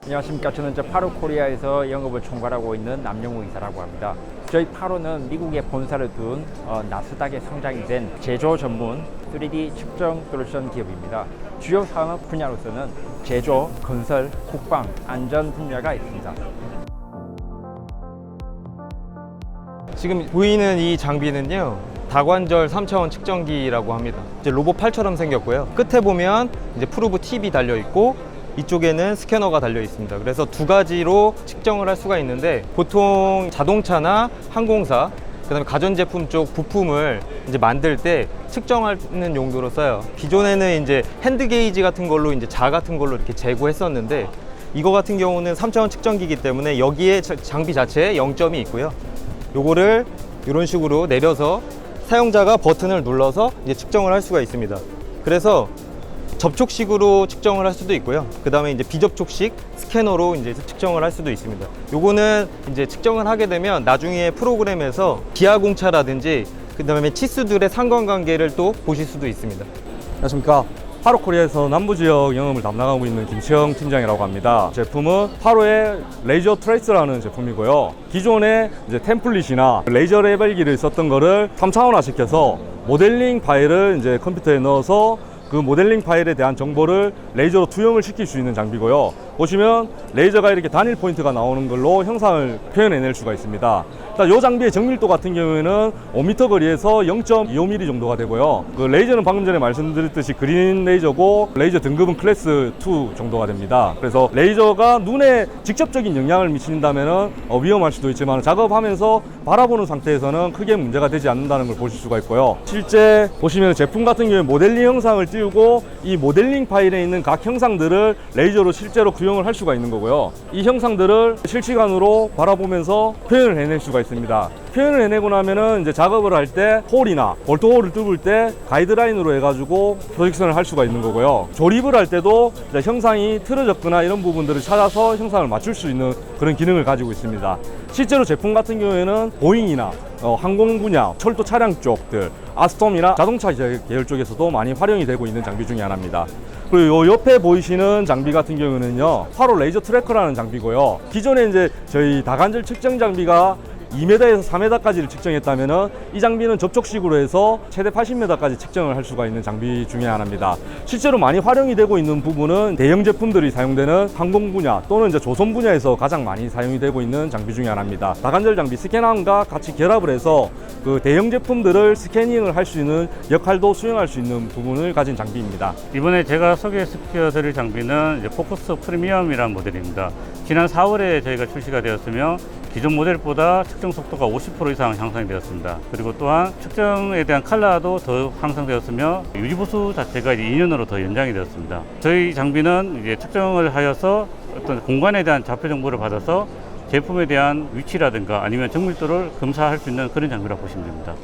안녕하십니까. 저는 파로코리아에서 영업을 총괄하고 있는 남영우 이사라고 합니다. 저희 파로는 미국에 본사를 둔 나스닥에 상장이 된 제조 전문 3D 측정 솔루션 기업입니다. 주요 산업 분야로서는 제조, 건설, 국방, 안전 분야가 있습니다. 지금 보이는 이 장비는요, 다관절 3차원 측정기라고 합니다. 이제 로봇 팔처럼 생겼고요. 끝에 보면 이제 프루브 팁이 달려 있고 이쪽에는 스캐너가 달려 있습니다. 그래서 두 가지로 측정을 할 수가 있는데, 보통 자동차나 항공사, 그다음에 가전제품 쪽 부품을 이제 만들 때 측정하는 용도로 써요. 기존에는 이제 핸드 게이지 같은 걸로 이제 자 같은 걸로 이렇게 재고했었는데, 이거 같은 경우는 3차원 측정기이기 때문에 여기에 장비 자체에 0점이 있고요. 요거를 이런 식으로 내려서 사용자가 버튼을 눌러서 이제 측정을 할 수가 있습니다. 그래서 접촉식으로 측정을 할 수도 있고요. 그 다음에 이제 비접촉식 스캐너로 이제 측정을 할 수도 있습니다. 요거는 이제 측정을 하게 되면 나중에 프로그램에서 기하 공차라든지 그 다음에 치수들의 상관관계를 또 보실 수도 있습니다. 안녕하십니까. 파로코리아에서 남부지역 영업을 담당하고 있는 김치영 팀장이라고 합니다. 제품은 파로의 레이저 트레이스라는 제품이고요. 기존에 이제 템플릿이나 레이저 레벨기를 썼던 거를 3차원화 시켜서 모델링 파일을 이제 컴퓨터에 넣어서 그 모델링 파일에 대한 정보를 레이저로 투영을 시킬 수 있는 장비고요. 보시면 레이저가 이렇게 단일 포인트가 나오는 걸로 형상을 표현해낼 수가 있습니다. 이 장비의 정밀도 같은 경우에는 5m 거리에서 0.25mm 정도가 되고요. 그 레이저는 방금 전에 말씀드렸듯이 그린 레이저고, 레이저 등급은 클래스 2 정도가 됩니다. 그래서 레이저가 눈에 직접적인 영향을 미친다면 위험할 수도 있지만, 작업하면서 바라보는 상태에서는 크게 문제가 되지 않는다는 걸 보실 수가 있고요. 실제 보시면 제품 같은 경우에 모델링 형상을 띄우고 이 모델링 파일에 있는 각 형상들을 레이저로 실제로 구형을 할 수가 있는 거고요. 이 형상들을 실시간으로 바라보면서 표현을 해낼 수가 있습니다. 표현을 해내고 나면은 이제 작업을 할 때 홀이나 볼트 홀을 뚫을 때 가이드라인으로 해가지고 프로젝션을 할 수가 있는 거고요. 조립을 할 때도 이제 형상이 틀어졌거나 이런 부분들을 찾아서 형상을 맞출 수 있는 그런 기능을 가지고 있습니다. 실제로 제품 같은 경우에는 보잉이나 항공 분야, 철도 차량 쪽들, 아스톰이나 자동차 계열 쪽에서도 많이 활용이 되고 있는 장비 중에 하나입니다. 그리고 요 옆에 보이시는 장비 같은 경우는요, 파로 레이저 트래커라는 장비고요. 기존에 이제 저희 다관절 측정 장비가 2m에서 4m까지를 측정했다면은 이 장비는 접촉식으로 해서 최대 80m까지 측정을 할 수가 있는 장비 중에 하나입니다. 실제로 많이 활용이 되고 있는 부분은 대형 제품들이 사용되는 항공 분야 또는 이제 조선 분야에서 가장 많이 사용이 되고 있는 장비 중에 하나입니다. 다관절 장비 스캐너함과 같이 결합을 해서 그 대형 제품들을 스캐닝을 할 수 있는 역할도 수행할 수 있는 부분을 가진 장비입니다. 이번에 제가 소개시켜 드릴 장비는 이제 포커스 프리미엄이라는 모델입니다. 지난 4월에 저희가 출시가 되었으며 기존 모델보다 측정 속도가 50% 이상 향상이 되었습니다. 그리고 또한 측정에 대한 컬러도 더 향상되었으며 유지보수 자체가 이제 2년으로 더 연장이 되었습니다. 저희 장비는 이제 측정을 하여서 어떤 공간에 대한 좌표 정보를 받아서 제품에 대한 위치라든가 아니면 정밀도를 검사할 수 있는 그런 장비라고 보시면 됩니다.